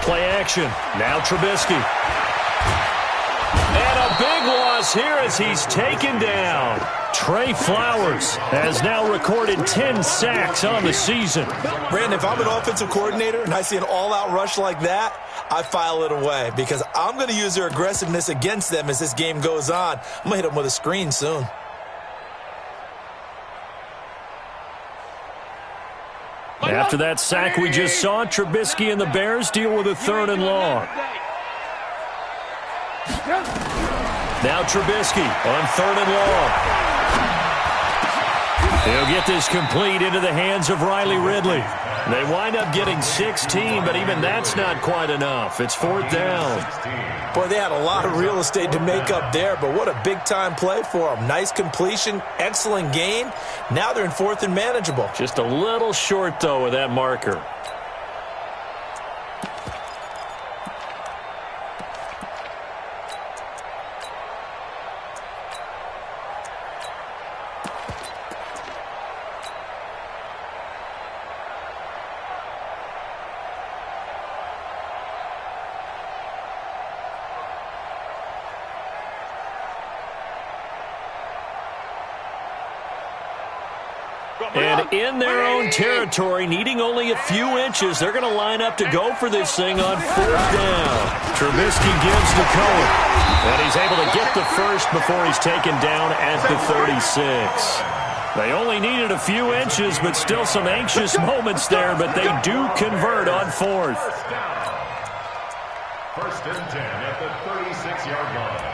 Play action. Now Trubisky. And a big loss here as he's taken down. Trey Flowers has now recorded 10 sacks on the season. Brandon, if I'm an offensive coordinator and I see an all-out rush like that, I file it away because I'm going to use their aggressiveness against them as this game goes on. I'm going to hit them with a screen soon. After that sack we just saw, Trubisky and the Bears deal with a 3rd and long. Now Trubisky on 3rd and long. He'll get this complete into the hands of Riley Ridley. They wind up getting 16, but even that's not quite enough. It's 4th down. Boy, they had a lot of real estate to make up there, but what a big-time play for them. Nice completion, excellent game. Now they're in 4th and manageable. Just a little short, though, with that marker. And in their own territory, needing only a few inches, they're going to line up to go for this thing on 4th down. Trubisky gives to Cohen. And he's able to get the first before he's taken down at the 36. They only needed a few inches, but still some anxious moments there, but they do convert on 4th. 1st and 10 at the 36-yard line.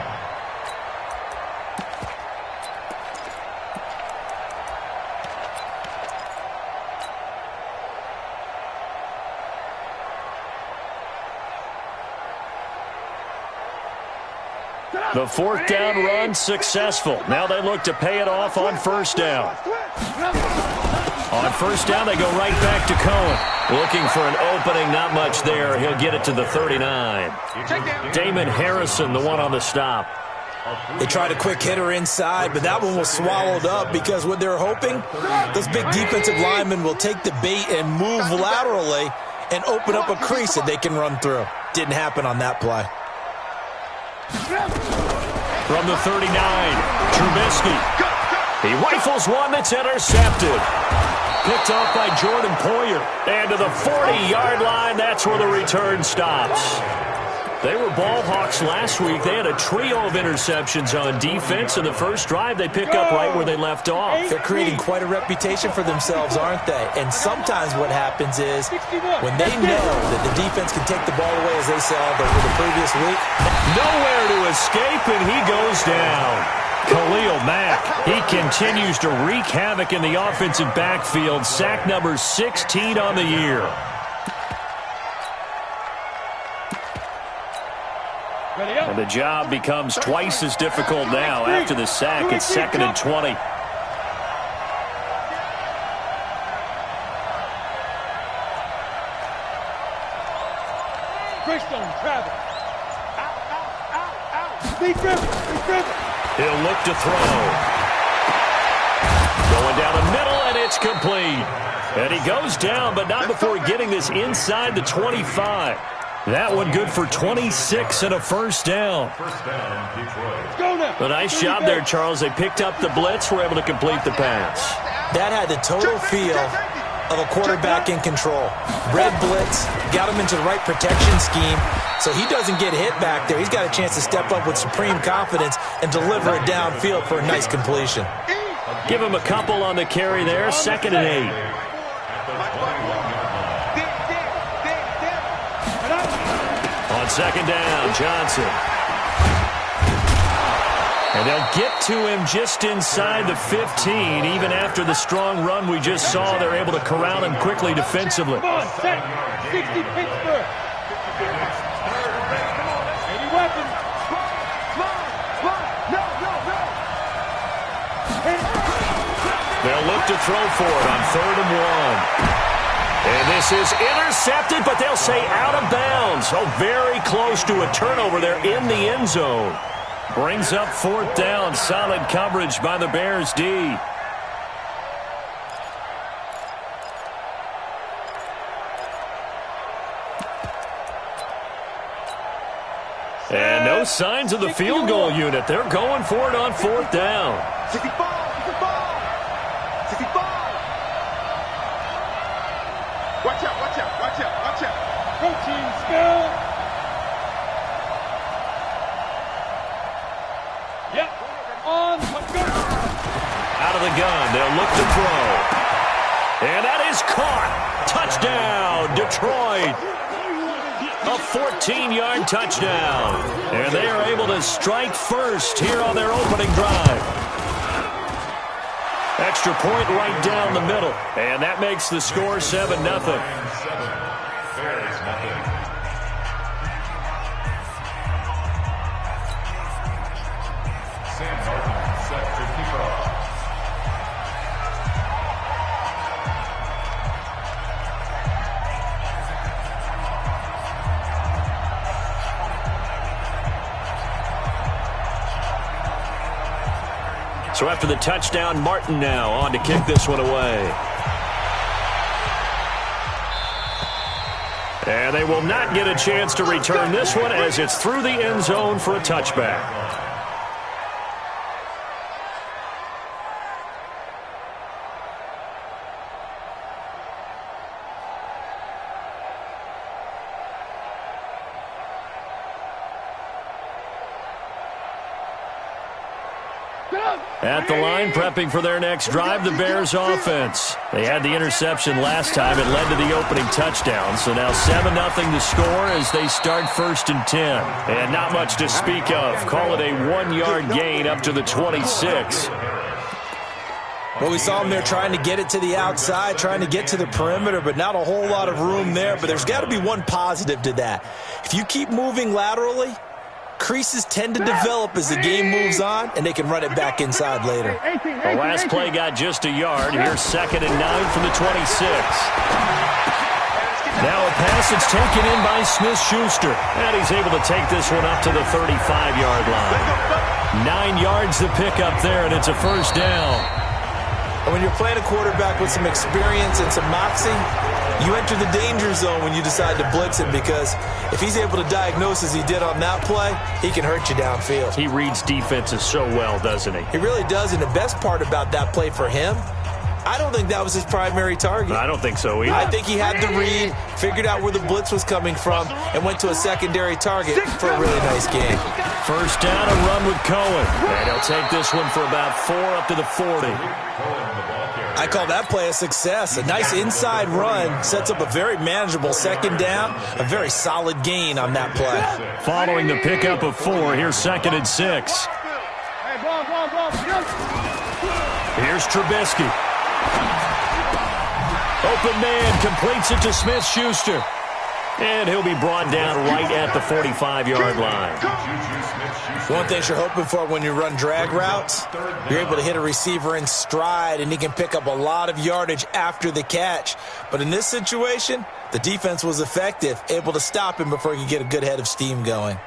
The 4th down run successful. Now they look to pay it off on 1st down. On 1st down, they go right back to Cohen. Looking for an opening, not much there. He'll get it to the 39. Damon Harrison, the one on the stop. They tried a quick hitter inside, but that one was swallowed up because what they're hoping, those big defensive linemen will take the bait and move laterally and open up a crease that they can run through. Didn't happen on that play. From the 39, Trubisky. He rifles one that's intercepted. Picked off by Jordan Poyer. And to the 40-yard line, that's where the return stops. They were ball hawks last week. They had a trio of interceptions on defense. In the first drive, they pick up right where they left off. They're creating quite a reputation for themselves, aren't they? And sometimes what happens is when they know that the defense can take the ball away, as they saw over the previous week. Nowhere to escape, and he goes down. Khalil Mack, he continues to wreak havoc in the offensive backfield. Sack number 16 on the year. And the job becomes twice as difficult now after the sack. It's 2nd and 20. He'll look to throw. Going down the middle, and it's complete. And he goes down, but not before getting this inside the 25. That one good for 26 and a 1st down. A nice job there, Charles. They picked up the blitz, were able to complete the pass. That had the total feel of a quarterback in control. Red blitz, got him into the right protection scheme, so he doesn't get hit back there. He's got a chance to step up with supreme confidence and deliver it downfield for a nice completion. Give him a couple on the carry there, 2nd and 8. On 2nd down, Johnson. And they'll get to him just inside the 15. Even after the strong run we just saw, they're able to corral him quickly defensively. Come on, set. 60 Pittsburgh. 80 weapons. They'll look to throw for it on 3rd and 1. And this is intercepted, but they'll say out of bounds. So very close to a turnover there in the end zone. Brings up 4th down. Solid coverage by the Bears D. No signs of the field goal unit. They're going for it on fourth down. 65. Watch out. Coaching skill. Yep. On the go. Out of the gun. They'll look to throw. And that is caught. Touchdown, Detroit. A 14-yard touchdown. And they are able to strike first here on their opening drive. Extra point right down the middle. And that makes the score 7-0. Bears nothing. Sam Martin set to kick off. So after the touchdown, Martin now on to kick this one away. And they will not get a chance to return this one as it's through the end zone for a touchback. At the line, prepping for their next drive, the Bears offense. They had the interception last time. It led to the opening touchdown. So now 7-0 the score as they start 1st and 10. And not much to speak of. Call it a 1-yard gain up to the 26. Well, we saw them there trying to get it to the outside, trying to get to the perimeter, but not a whole lot of room there. But there's got to be one positive to that. If you keep moving laterally, creases tend to develop as the game moves on, and they can run it back inside later. The last play got just a yard. Here's 2nd and 9 from the 26. Now a pass that's taken in by Smith-Schuster. And he's able to take this one up to the 35-yard line. 9 yards to pick up there, and it's a 1st down. And when you're playing a quarterback with some experience and some moxie, you enter the danger zone when you decide to blitz him, because if he's able to diagnose as he did on that play, he can hurt you downfield. He reads defenses so well, doesn't he? He really does, and the best part about that play for him, I don't think that was his primary target. I don't think so either. I think he had the read, figured out where the blitz was coming from, and went to a secondary target for a really nice game. 1st down, a run with Cohen. And he'll take this one for about 4 up to the 40. I call that play a success. A nice inside run sets up a very manageable 2nd down, a very solid gain on that play. Following the pickup of 4, here's 2nd and 6. Here's Trubisky. Open man completes it to Smith-Schuster. And he'll be brought down right at the 45-yard line. One thing you're hoping for when you run drag routes, you're able to hit a receiver in stride, and he can pick up a lot of yardage after the catch. But in this situation, the defense was effective, able to stop him before he could get a good head of steam going.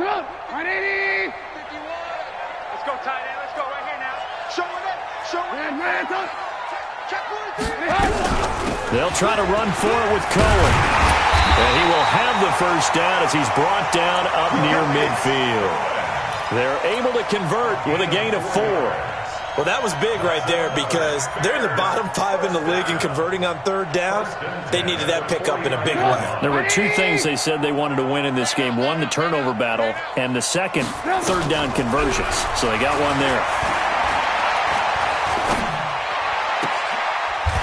Ready? Let's go, tight end. Let's go right here now. Show it. They'll try to run for it with Cohen. And he will have the 1st down as he's brought down up near midfield. They're able to convert with a gain of 4. Well, that was big right there, because they're in the bottom 5 in the league in converting on 3rd down. They needed that pickup in a big way. There were 2 things they said they wanted to win in this game. One, the turnover battle, and the second, 3rd down conversions. So they got one there.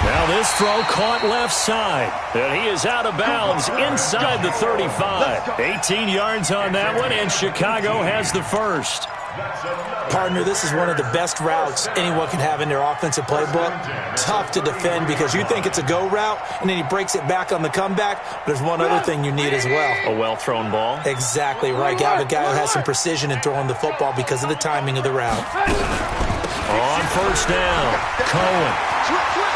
Now this throw caught left side. And he is out of bounds inside the 35. 18 yards on that one, and Chicago has the 1st. Partner, this is one of the best routes anyone can have in their offensive playbook. Tough to defend because you think it's a go route, and then he breaks it back on the comeback. But there's one other thing you need as well. A well-thrown ball. Exactly right. You have a guy who has some precision in throwing the football because of the timing of the route. On 1st down, Cohen.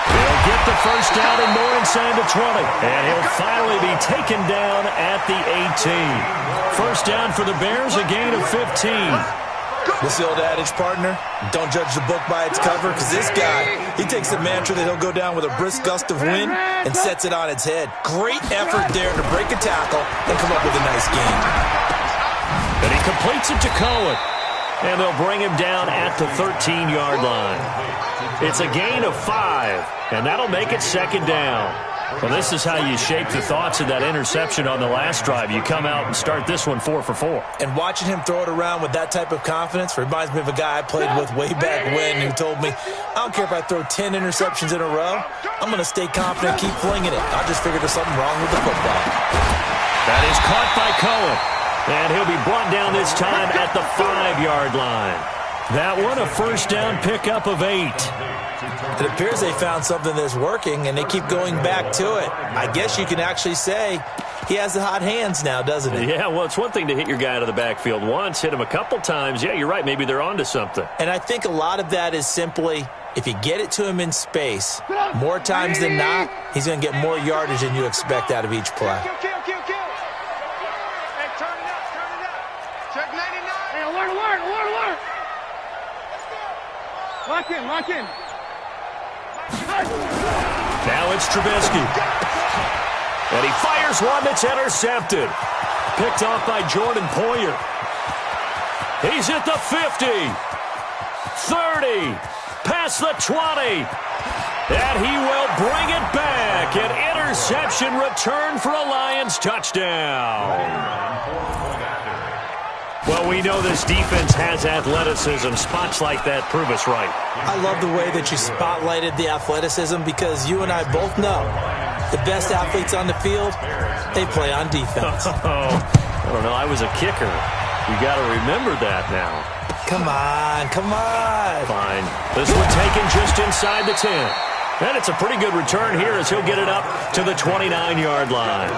He'll get the 1st down and more inside the 20. And he'll finally be taken down at the 18. 1st down for the Bears, a gain of 15. This the old adage, partner, don't judge the book by its cover, because this guy, he takes the mantra that he'll go down with a brisk gust of wind and sets it on its head. Great effort there to break a tackle and come up with a nice gain. And he completes it to Cohen. And they'll bring him down at the 13-yard line. It's a gain of 5, and that'll make it second down. Well, this is how you shape the thoughts of that interception on the last drive. You come out and start this one 4 for 4. And watching him throw it around with that type of confidence reminds me of a guy I played with way back when who told me, I don't care if I throw 10 interceptions in a row, I'm going to stay confident, keep flinging it. I just figured there's something wrong with the football. That is caught by Cohen. And he'll be brought down this time at the 5-yard line. That one, a first down pickup of 8. It appears they found something that's working, and they keep going back to it. I guess you can actually say he has the hot hands now, doesn't he? Yeah, well, it's one thing to hit your guy out of the backfield once, hit him a couple times. Yeah, you're right. Maybe they're onto something. And I think a lot of that is simply, if you get it to him in space, more times than not, he's going to get more yardage than you expect out of each play. Lock in, lock in. Now it's Trubisky. And he fires one that's intercepted. Picked off by Jordan Poyer. He's at the 50. 30. Past the 20. And he will bring it back. An interception return for a Lions touchdown. Well, we know this defense has athleticism. Spots like that prove us right. I love the way that you spotlighted the athleticism because you and I both know the best athletes on the field, they play on defense. I don't know. I was a kicker. You got to remember that now. Come on, come on. Fine. This one taken just inside the 10. And it's a pretty good return here as he'll get it up to the 29-yard line.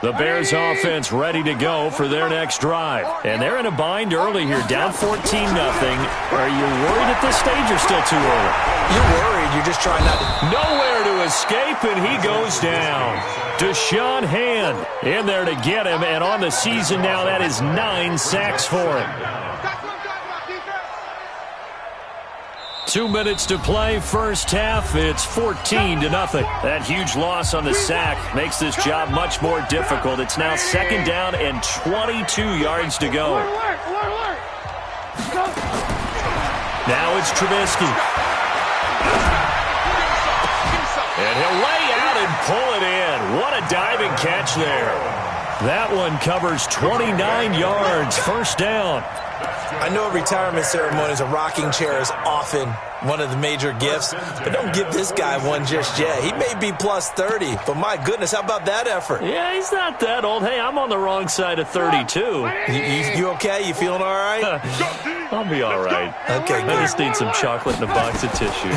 The Bears offense ready to go for their next drive. And they're in a bind early here, down 14-0. Are you worried at this stage or still too early? You're worried. You're just trying not to. Nowhere to escape, and he goes down. Deshaun Hand in there to get him, and on the season now, that is 9 sacks for him. 2 minutes to play, first half. It's 14-0. That huge loss on the sack makes this job much more difficult. It's now second down and 22 yards to go. Now it's Trubisky. And he'll lay out and pull it in. What a diving catch there. That one covers 29 yards, first down. I know at retirement ceremonies, a rocking chair is often one of the major gifts, but don't give this guy one just yet. He may be plus 30, but my goodness, how about that effort? Yeah, he's not that old. Hey, I'm on the wrong side of 32. You okay? You feeling all right? I'll be all right. Okay, I just need some chocolate and a box of tissues.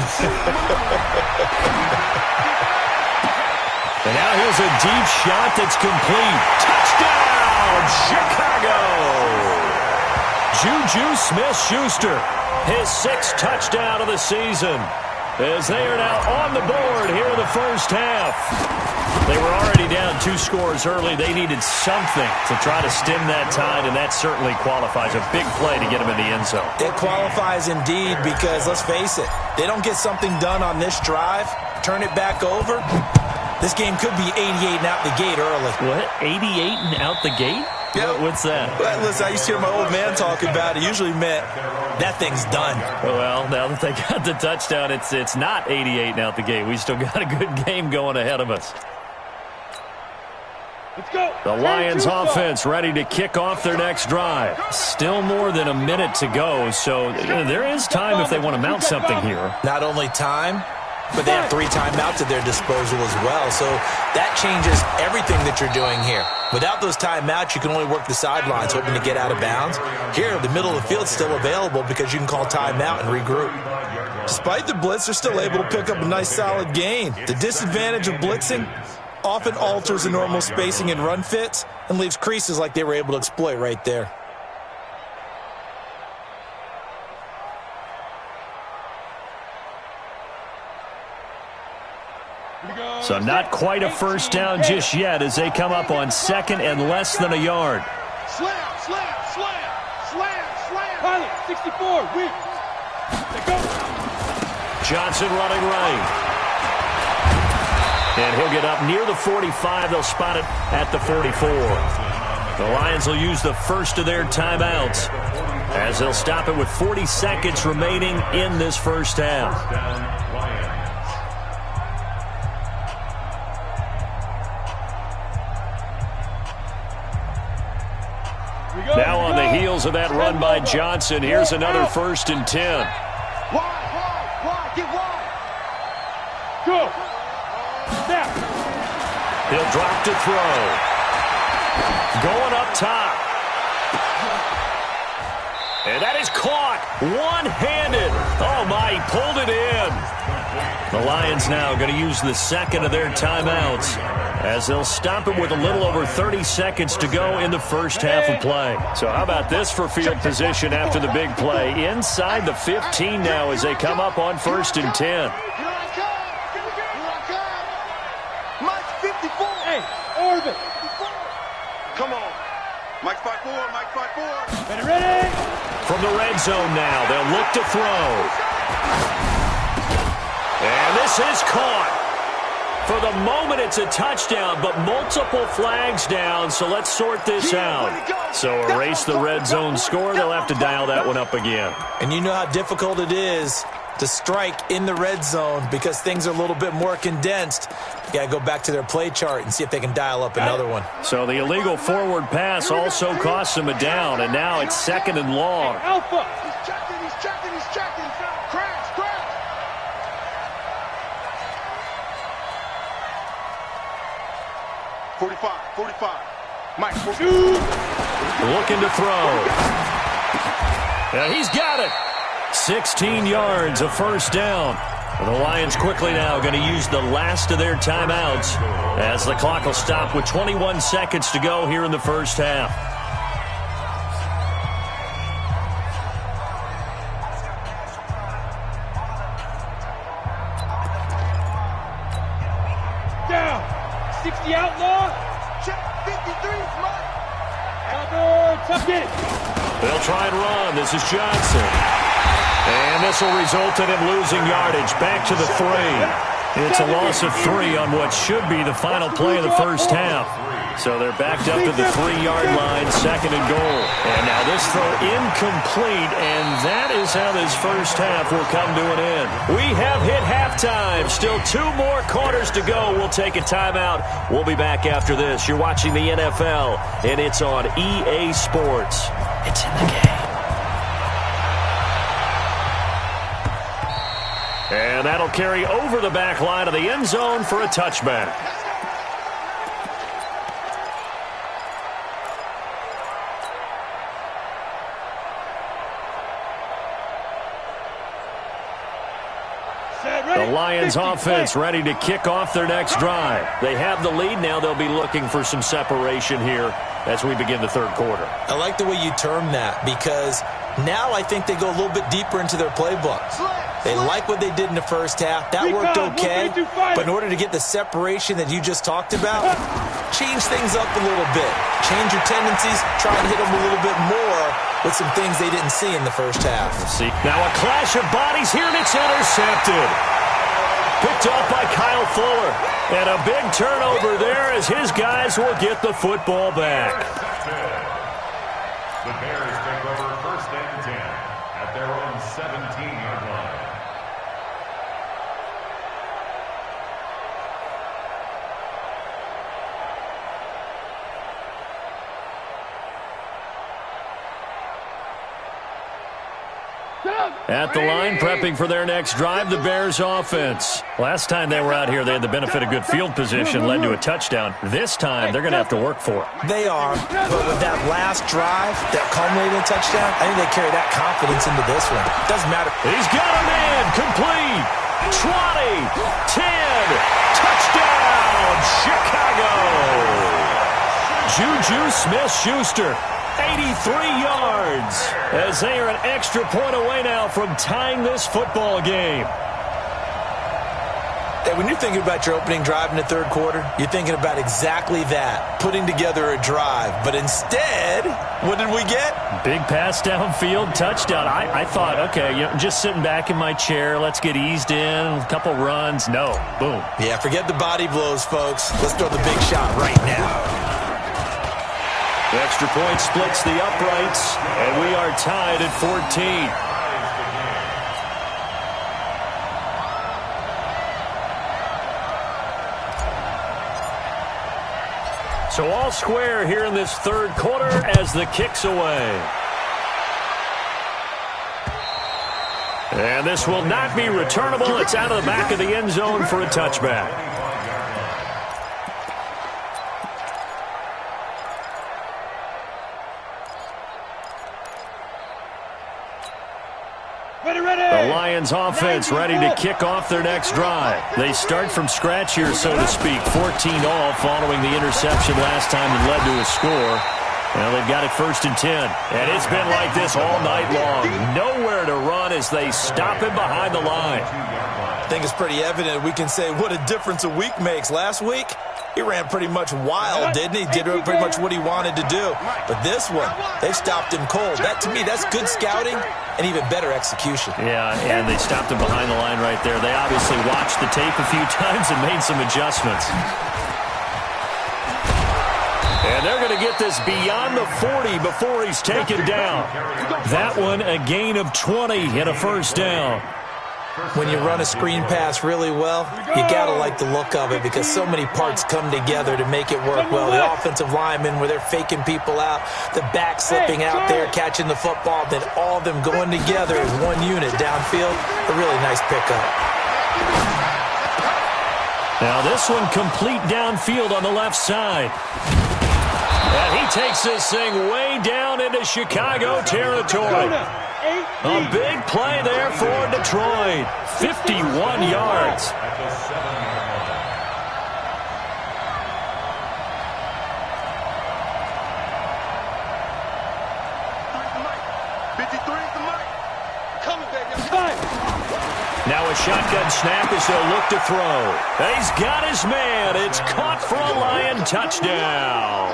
And now here's a deep shot that's complete. Touchdown, Chicago! Juju Smith-Schuster, his 6th touchdown of the season, as they are now on the board here in the first half. They were already down 2 scores early. They needed something to try to stem that tide, and that certainly qualifies. A big play to get them in the end zone. It qualifies indeed because, let's face it, they don't get something done on this drive, turn it back over, this game could be 88 and out the gate early. What? 88 and out the gate? Yeah. What's that? Well, listen, I used to hear my old man talking about it. It usually meant that thing's done. Well, now that they got the touchdown, it's not 88 and out the gate. We still got a good game going ahead of us. Let's go. The Lions offense ready to kick off their next drive. Still more than a minute to go, so there is time if they want to mount something here. Not only time, but they have 3 timeouts at their disposal as well. So that changes everything that you're doing here. Without those timeouts, you can only work the sidelines, hoping to get out of bounds. Here, the middle of the field's still available because you can call timeout and regroup. Despite the blitz, they're still able to pick up a nice solid gain. The disadvantage of blitzing often alters the normal spacing and run fits and leaves creases like they were able to exploit right there. So not quite a first down just yet as they come up on second and less than a yard. Slam, slam, slam, slam, slam. Pilot, 64, win. They go. Johnson running right. And he'll get up near the 45. They'll spot it at the 44. The Lions will use the first of their timeouts as they'll stop it with 40 seconds remaining in this first half. Now on the heels of that run by Johnson, here's another 1st and 10. Wide, get wide. Go. Snap. He'll drop to throw. Going up top. And that is caught one-handed. Oh, my, he pulled it in. The Lions now going to use the second of their timeouts as they'll stop it with a little over 30 seconds to go in the first half of play. So how about this for field position after the big play? Inside the 15 now as they come up on 1st and 10. Hey, orbit. Come on. Mike 5-4, Mike 5-4. Ready? From the red zone now, they'll look to throw. And this is caught. For the moment, it's a touchdown, but multiple flags down, so let's sort this out. So erase the red zone score. They'll have to dial that one up again. And you know how difficult it is to strike in the red zone because things are a little bit more condensed. You got to go back to their play chart and see if they can dial up another one. So the illegal forward pass also costs them a down, and now it's 2nd and long. Alpha. He's checking. Crash. 45. Mike, 42. Looking to throw. And he's got it. 16 yards, a first down. The Lions quickly now going to use the last of their timeouts as the clock will stop with 21 seconds to go here in the first half. Down. 60 outlaw. Check 53, Mike. Tuck it. They'll try and run. This is Johnson. And this will result in him losing yardage. Back to the 3. It's a loss of 3 on what should be the final play of the first half. So they're backed up to the 3-yard line, 2nd and goal. And now this throw incomplete, and that is how this first half will come to an end. We have hit halftime. Still 2 more quarters to go. We'll take a timeout. We'll be back after this. You're watching the NFL, and it's on EA Sports. It's in the game. And that'll carry over the back line of the end zone for a touchback. The Lions offense ready to kick off their next drive. They have the lead. Now they'll be looking for some separation here as we begin the third quarter. I like the way you term that because now I think they go a little bit deeper into their playbook. They like what they did in the first half. That worked okay. But in order to get the separation that you just talked about, change things up a little bit. Change your tendencies. Try and hit them a little bit more with some things they didn't see in the first half. See, now a clash of bodies here, and it's intercepted. Picked off by Kyle Fuller. And a big turnover there as his guys will get the football back. The Bears take over 1st and 10 at their own 17-yard line. At the line, prepping for their next drive, the Bears offense. Last time they were out here, they had the benefit of good field position, led to a touchdown. This time, they're going to have to work for it. They are, but with that last drive that culminated in a touchdown, I think they carry that confidence into this one. Doesn't matter. He's got a man, complete. 20, 10, touchdown, Chicago. Juju Smith-Schuster. 83 yards as they are an extra point away now from tying this football game. They Yeah, when you're thinking about your opening drive in the third quarter, you're thinking about exactly that, putting together a drive. But instead, what did we get? Big pass downfield, touchdown. I thought, okay, just sitting back in my chair, let's get eased in, a couple runs. No, boom. Yeah, forget the body blows, folks. Let's throw the big shot right now. The extra point splits the uprights, and we are tied at 14. So all square here in this third quarter as the kick's away. And this will not be returnable. It's out of the back of the end zone for a touchback. The Lions offense ready to kick off their next drive. They start from scratch here, so to speak. 14-all following the interception last time that led to a score. Well, they've got it 1st and 10. And it's been like this all night long. Nowhere to run as they stop him behind the line. I think it's pretty evident we can say what a difference a week makes. Last week, he ran pretty much wild, didn't he? Did pretty much what he wanted to do. But this one, they've stopped him cold. That, to me, that's good scouting and even better execution. Yeah, and they stopped him behind the line right there. They obviously watched the tape a few times and made some adjustments. And they're going to get this beyond the 40 before he's taken down. That one, a gain of 20 and a first down. When you run a screen pass really well, you got to like the look of it because so many parts come together to make it work well. The offensive linemen where they're faking people out, the back slipping out there, catching the football, then all of them going together as one unit downfield. A really nice pickup. Now this one complete downfield on the left side. And he takes this thing way down into Chicago territory. A big play there for Detroit. 51 yards. Now a shotgun snap as they'll look to throw. He's got his man. It's caught for a Lion touchdown.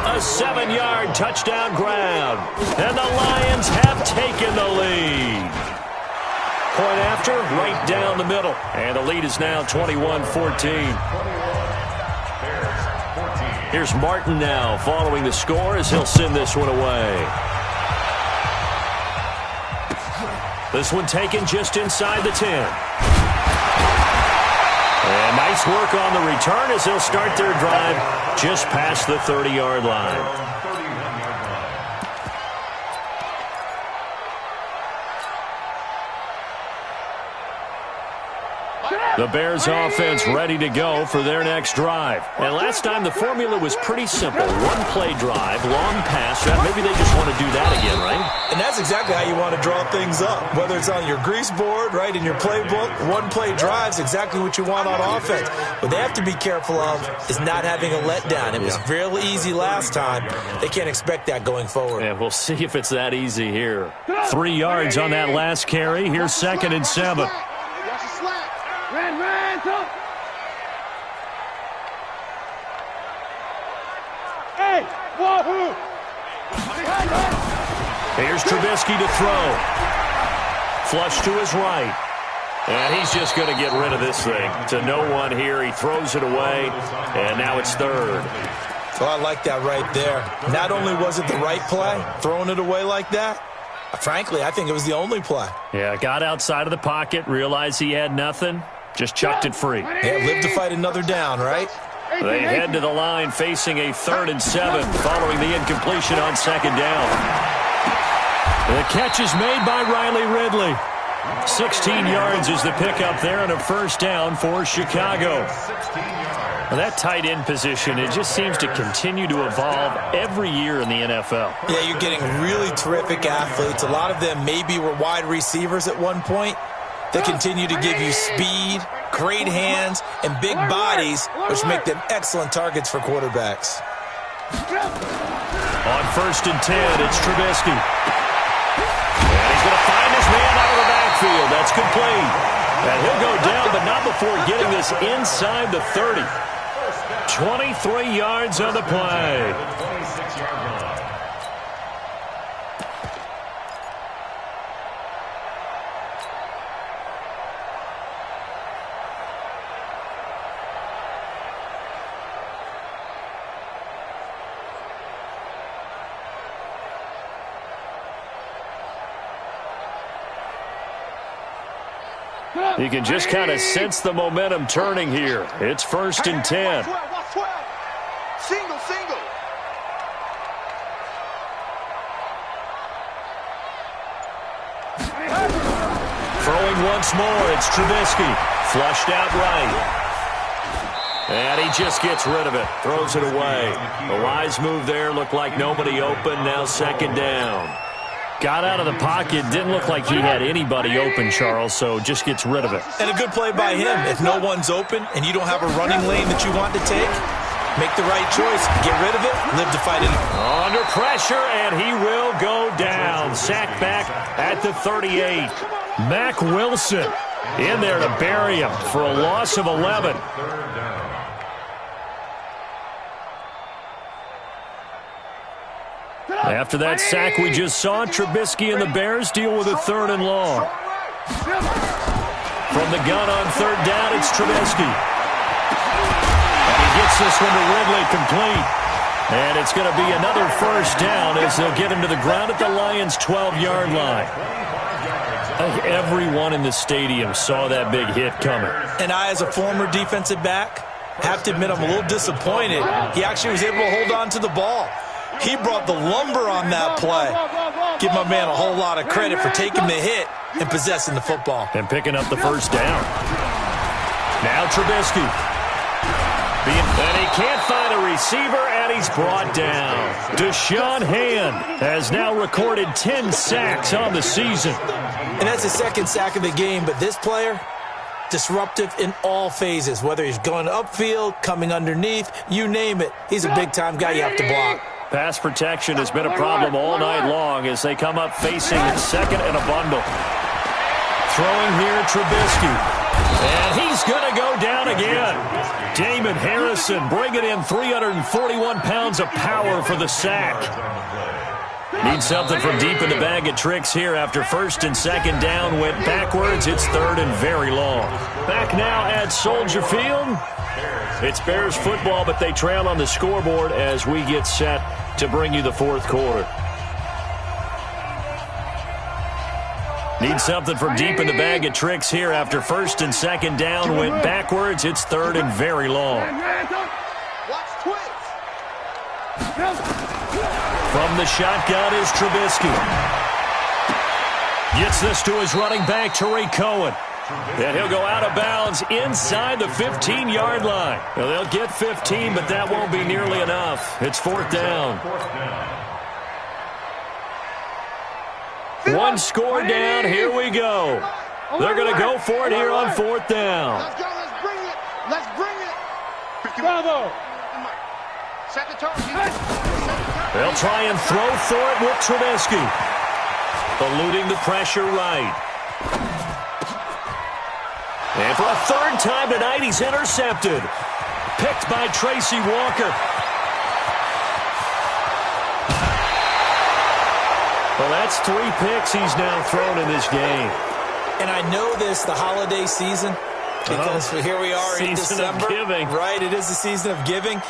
A 7-yard touchdown grab. And the Lions have taken the lead. Point after, right down the middle. And the lead is now 21-14. Here's Martin now following the score as he'll send this one away. This one taken just inside the 10. And nice work on the return as they'll start their drive just past the 30-yard line. The Bears offense ready to go for their next drive. And last time the formula was pretty simple. One-play drive, long pass. Maybe they just want to do that again, right? And that's exactly how you want to draw things up. Whether it's on your grease board, right, in your playbook, one-play drive's exactly what you want on offense. What they have to be careful of is not having a letdown. It was real easy last time. They can't expect that going forward. Yeah, we'll see if it's that easy here. 3 yards on that last carry. Here's 2nd and 7. Ran, come. Hey, wahoo! Here's Trubisky to throw. Flush to his right. And he's just going to get rid of this thing. To no one here. He throws it away. And now it's 3rd. So I like that right there. Not only was it the right play, throwing it away like that, frankly, I think it was the only play. Yeah, got outside of the pocket, realized he had nothing. Just chucked it free. Yeah, live to fight another down, right? They head to the line facing a 3rd and 7 following the incompletion on 2nd down. The catch is made by Riley Ridley. 16 yards is the pickup there and a first down for Chicago. Well, that tight end position, it just seems to continue to evolve every year in the NFL. Yeah, you're getting really terrific athletes. A lot of them maybe were wide receivers at one point. They continue to give you speed, great hands, and big bodies, which make them excellent targets for quarterbacks. On 1st and 10, it's Trubisky. And he's going to find his man out of the backfield. That's complete. And he'll go down, but not before getting this inside the 30. 23 yards on the play. You can just kind of sense the momentum turning here. It's 1st and 10. Single. Throwing once more, it's Trubisky. Flushed out right. And he just gets rid of it. Throws it away. A wise move there. Looked like nobody open. Now 2nd down. Got out of the pocket. Didn't look like he had anybody open, Charles, so just gets rid of it. And a good play by him. If no one's open and you don't have a running lane that you want to take, make the right choice. Get rid of it. Live to fight it. Under pressure, and he will go down. Sacked back at the 38. Mack Wilson in there to bury him for a loss of 11. After that sack we just saw, Trubisky and the Bears deal with a 3rd and long. From the gun on 3rd down, it's Trubisky. And he gets this one to Ridley complete. And it's going to be another 1st down as they'll get him to the ground at the Lions' 12-yard line. I think everyone in the stadium saw that big hit coming. And I, as a former defensive back, have to admit I'm a little disappointed. He actually was able to hold on to the ball. He brought the lumber on that play. Give my man a whole lot of credit for taking the hit and possessing the football. And picking up the 1st down. Now Trubisky. And he can't find a receiver, and he's brought down. Deshaun Hand has now recorded 10 sacks on the season. And that's the 2nd sack of the game, but this player, disruptive in all phases, whether he's going upfield, coming underneath, you name it. He's a big-time guy you have to block. Pass protection has been a problem all night long as they come up facing 2nd and a bundle. Throwing here, Trubisky. And he's going to go down again. Damon Harrison bringing in 341 pounds of power for the sack. Need something from deep in the bag of tricks here after 1st and 2nd down went backwards. It's 3rd and very long. Back now at Soldier Field. It's Bears football, but they trail on the scoreboard as we get set to bring you the 4th quarter. Need something from deep in the bag of tricks here after 1st and 2nd down went backwards. It's 3rd and very long. From the shotgun is Trubisky. Gets this to his running back, Tariq Cohen. And he'll go out of bounds inside the 15-yard line. Well, they'll get 15, but that won't be nearly enough. It's 4th down. One score down. Here we go. They're going to go for it here on 4th down. Let's go. Let's bring it. Let's bring it. Bravo. Set the target. They'll try and throw for it with Trubisky. Eluding the pressure right. And for a 3rd time tonight, he's intercepted. Picked by Tracy Walker. Well, that's 3 picks he's now thrown in this game. And I know this, the holiday season, because here we are in December. Season of giving. Right, it is the season of giving.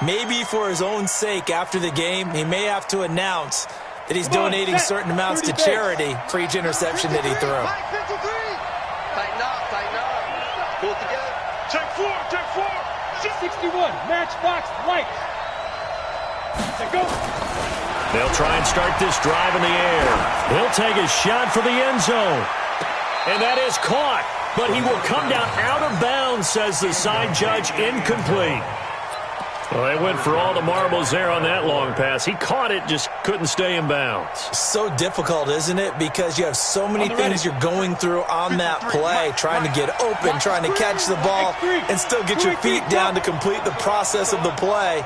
Maybe for his own sake after the game, he may have to announce that he's donating certain amounts to charity for each interception that he threw. Tighten up. Pull it together. Check 4. 61. Matchbox right. Let's go. They'll try and start this drive in the air. He'll take a shot for the end zone. And that is caught. But he will come down out of bounds, says the side judge. Incomplete. Well, they went for all the marbles there on that long pass. He caught it, just couldn't stay in bounds. So difficult, isn't it? Because you have so many things you're going through on that play, trying to get open, trying to catch the ball, and still get your feet down to complete the process of the play.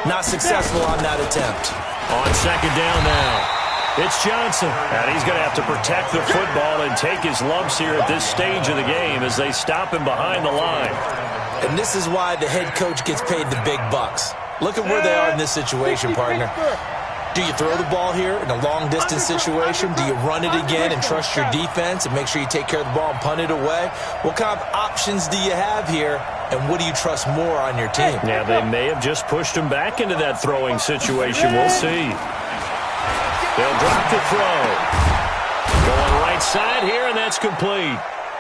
Not successful on that attempt. On 2nd down now. It's Johnson, and he's going to have to protect the football and take his lumps here at this stage of the game as they stop him behind the line. And this is why the head coach gets paid the big bucks. Look at where they are in this situation, partner. Do you throw the ball here in a long-distance situation? Do you run it again and trust your defense and make sure you take care of the ball and punt it away? What kind of options do you have here, and what do you trust more on your team? Yeah, they may have just pushed him back into that throwing situation. We'll see. They'll drop the throw. Going right side here, and that's complete.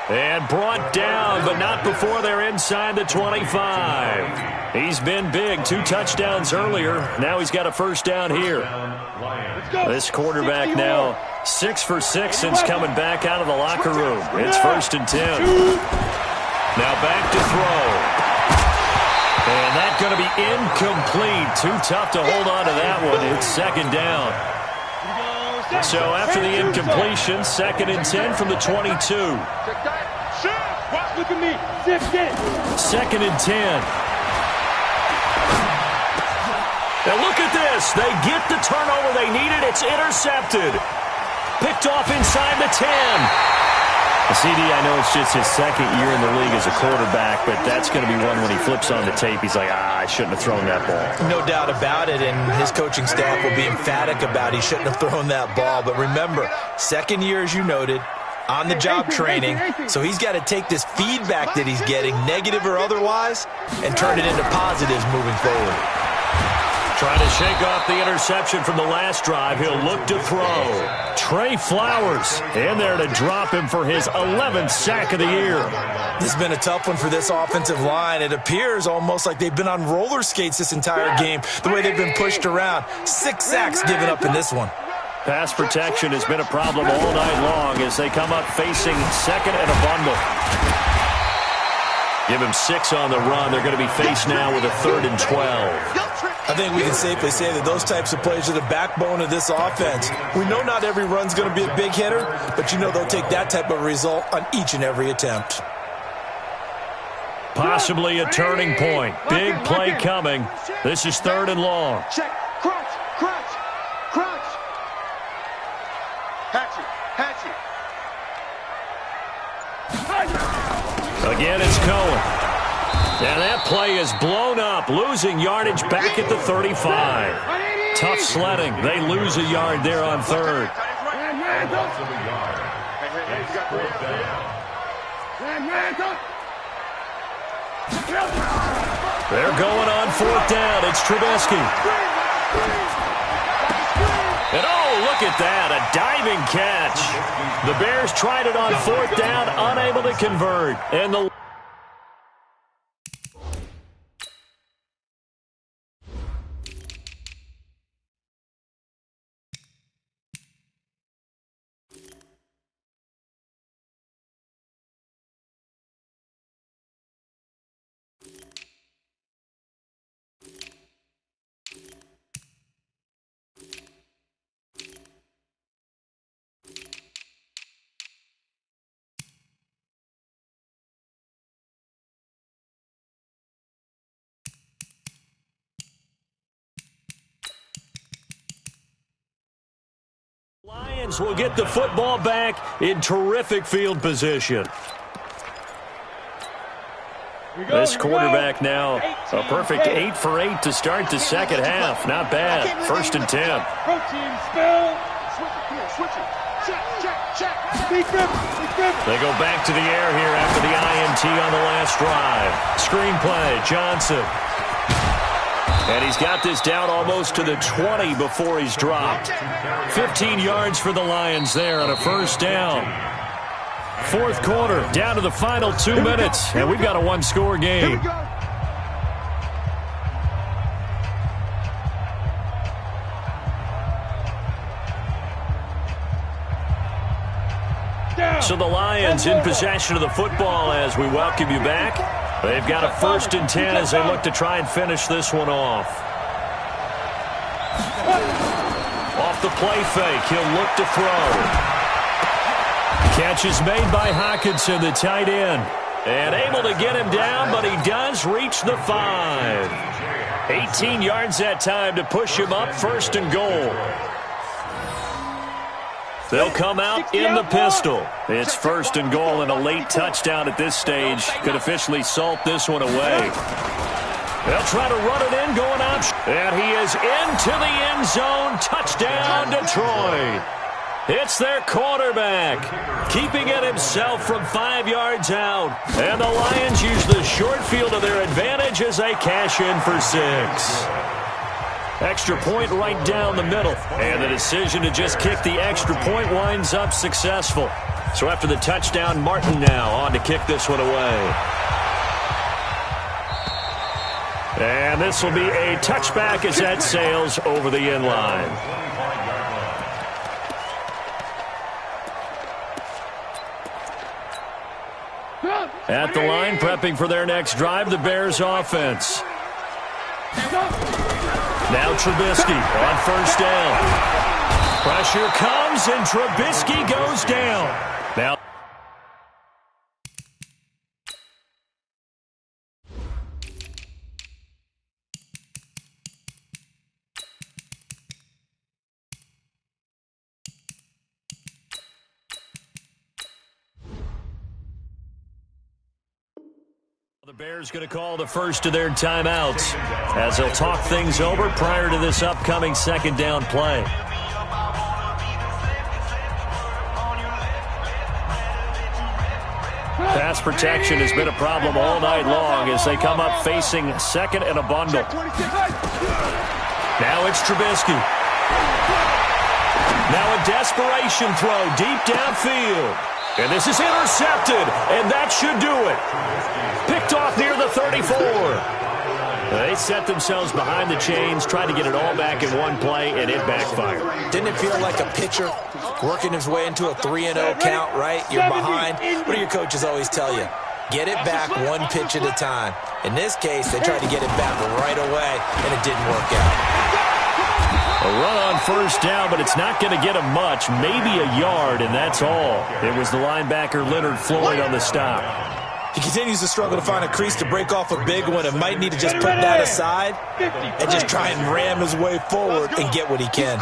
And brought down, but not before they're inside the 25. He's been big. 2 touchdowns earlier. Now he's got a first down here. This quarterback now 6 for 6 since coming back out of the locker room. It's 1st and 10. Now back to throw. And that's going to be incomplete. Too tough to hold on to that one. It's 2nd down. So after the incompletion, 2nd and 10 from the 22. Look at me. 2nd and 10. Now look at this. They get the turnover they needed. It's intercepted. Picked off inside the 10. CD, I know it's just his 2nd year in the league as a quarterback, but that's going to be one when he flips on the tape. He's like, I shouldn't have thrown that ball. No doubt about it, and his coaching staff will be emphatic about he shouldn't have thrown that ball. But remember, 2nd year, as you noted, on-the-job training, so he's got to take this feedback that he's getting, negative or otherwise, and turn it into positives moving forward. Trying to shake off the interception from the last drive. He'll look to throw. Trey Flowers in there to drop him for his 11th sack of the year. This has been a tough one for this offensive line. It appears almost like they've been on roller skates this entire game, the way they've been pushed around. 6 sacks given up in this one. Pass protection has been a problem all night long as they come up facing 2nd and a bundle. Give him 6 on the run. They're going to be faced now with a 3rd and 12. I think we can safely say that those types of plays are the backbone of this offense. We know not every run's going to be a big hitter, but you know they'll take that type of result on each and every attempt. Possibly a turning point. Big play coming. This is 3rd and long. Check. Crunch. Hatchet. Again, it's Cohen. And that play is blown up, losing yardage back at the 35. Tough sledding. They lose a yard there on 3rd. They're going on 4th down. It's Trubisky. And oh, look at that, a diving catch. The Bears tried it on 4th down, unable to convert. And the Lions will get the football back in terrific field position. This quarterback now a perfect 8 for 8 to start the 2nd half. Not bad. 1st and 10. Protein spell. Switch it. Check. They go back to the air here after the INT on the last drive. Screenplay, Johnson. And he's got this down almost to the 20 before he's dropped. 15 yards for the Lions there on a 1st down. 4th quarter, down to the final 2 minutes, and we've got a 1-score game. So the Lions in possession of the football as we welcome you back. They've got a 1st and 10 as they look to try and finish this one off. Off the play fake, he'll look to throw. Catch is made by Hockenson, the tight end. And able to get him down, but he does reach the 5. 18 yards that time to push him up, 1st and goal. They'll come out in the pistol. It's 1st and goal, and a late touchdown at this stage could officially salt this one away. They'll try to run it in, going out. And he is into the end zone. Touchdown, Detroit. It's their quarterback, keeping it himself from 5 yards out. And the Lions use the short field to their advantage as they cash in for 6. Extra point right down the middle. And the decision to just kick the extra point winds up successful. So after the touchdown, Martin now on to kick this one away. And this will be a touchback as that sails over the end line. At the line, prepping for their next drive, the Bears offense. Now Trubisky on 1st down. Pressure comes, and Trubisky goes down. Now the Bears going to call the first of their timeouts as they'll talk things over prior to this upcoming 2nd down play. Pass protection has been a problem all night long as they come up facing 2nd and a bundle. Now it's Trubisky. Now a desperation throw deep downfield. And this is intercepted, and that should do it. Picked off near the 34. They set themselves behind the chains, tried to get it all back in one play, and it backfired. Didn't it feel like a pitcher working his way into a 3-0 count, right? You're behind. What do your coaches always tell you? Get it back one pitch at a time. In this case, they tried to get it back right away, and it didn't work out. A run on 1st down, but it's not going to get him much, maybe a yard, and that's all. It was the linebacker Leonard Floyd on the stop. He continues to struggle to find a crease to break off a big one and might need to just put that aside and just try and ram his way forward and get what he can.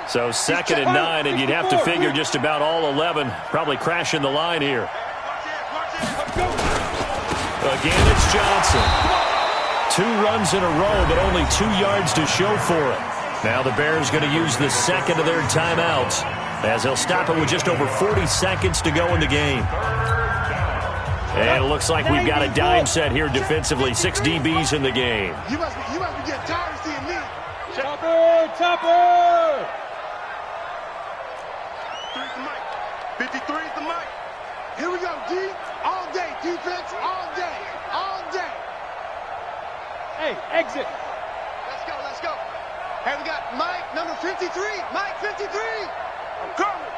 So 2nd and 9, and you'd have to figure just about all 11 probably crashing the line here. Again, it's Johnson. 2 runs in a row, but only 2 yards to show for it. Now the Bears going to use the 2nd of their timeouts as they'll stop it with just over 40 seconds to go in the game. And it looks like we've got a dime set here defensively. 6 DBs in the game. You must be getting tired of seeing me. Chopper! 53's the mic. Here we go, D. All day, defense, all day, all day. Hey, exit. Let's go. Hey, we got Mike, number 53. Mike, 53. I'm coming.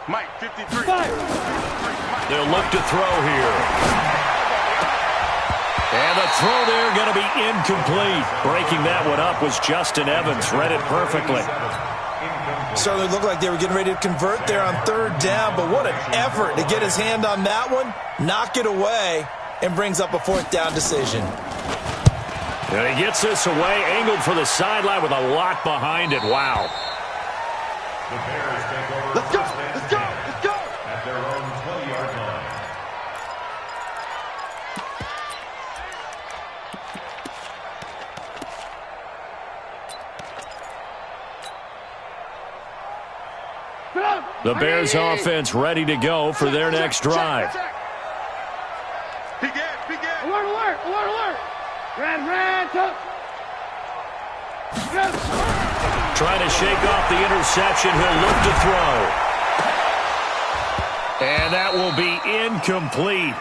Mike, 53. They'll look to throw here. And the throw there going to be incomplete. Breaking that one up was Justin Evans. Read it perfectly. Certainly looked like they were getting ready to convert there on 3rd down, but what an effort to get his hand on that one, knock it away, and brings up a 4th down decision. And he gets this away, angled for the sideline with a lot behind it. Wow. The Bears take over. Let's go. At their own 20-yard line. The Bears offense ready to go for their next drive. Big Ed. Alert. Ran, touch. Trying to shake off the interception. He'll look to throw. And that will be incomplete.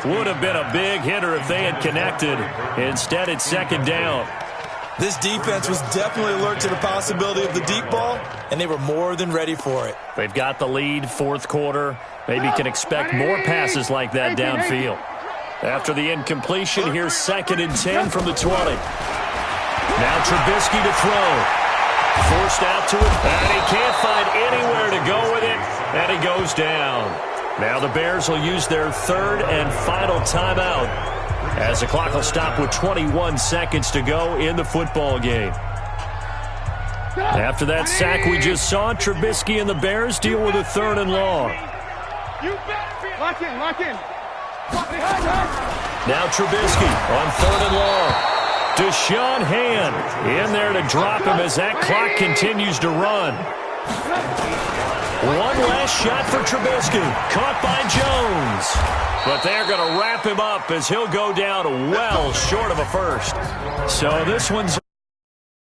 Would have been a big hitter if they had connected. Instead, it's 2nd down. This defense was definitely alert to the possibility of the deep ball, and they were more than ready for it. They've got the lead, 4th quarter. Maybe can expect more passes like that downfield. After the incompletion, here's 2nd and 10 from the 20. Now Trubisky to throw. Forced out to it, and he can't find anywhere to go with it, and he goes down. Now the Bears will use their 3rd and final timeout as the clock will stop with 21 seconds to go in the football game. After that sack we just saw, Trubisky and the Bears deal with a 3rd and long. Lock in, lock in. Now Trubisky on 3rd and long. Deshaun Hand in there to drop him as that clock continues to run. One last shot for Trubisky. Caught by Jones. But they're going to wrap him up as he'll go down well short of a first. So this one's